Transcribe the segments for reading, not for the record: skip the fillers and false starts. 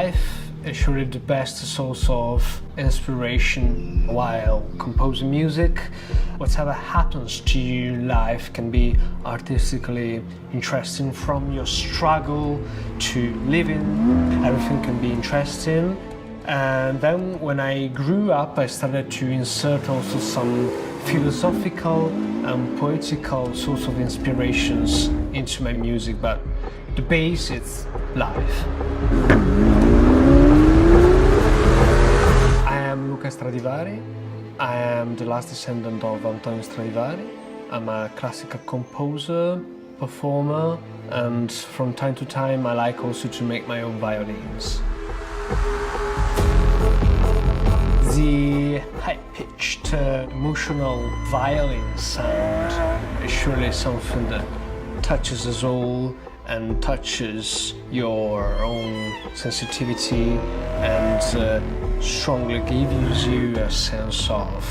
life is surely the best source of inspiration while composing music. Whatever happens to you in life can be artistically interesting, from your struggle to living. Everything can be interesting. And then when I grew up, I started to insert also some philosophical and poetical sorts of inspirations into my music, but the base is life. I am Luca Stradivari. I am the last descendant of Antonio Stradivari. I'm a classical composer, performer, and from time to time I like also to make my own violins. The high-pitched, emotional violin sound is surely something that touches us all and touches your own sensitivity and strongly gives you a sense of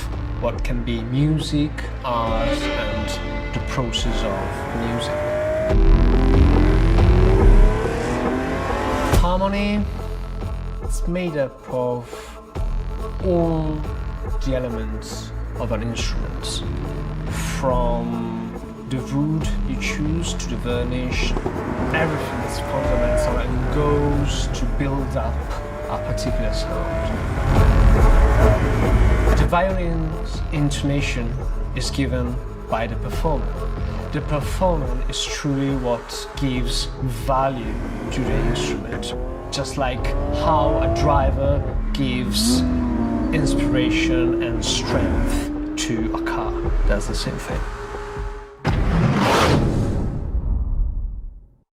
what can be music, art, and the process of music. Harmony is made up of all the elements of an instrument, from the wood you choose to the varnish. Everything is fundamental and goes to build up a particular sound. The violin's intonation is given by the performer. The performer is truly what gives value to the instrument, just like how a driver gives inspiration and strength to a car. That's the same thing.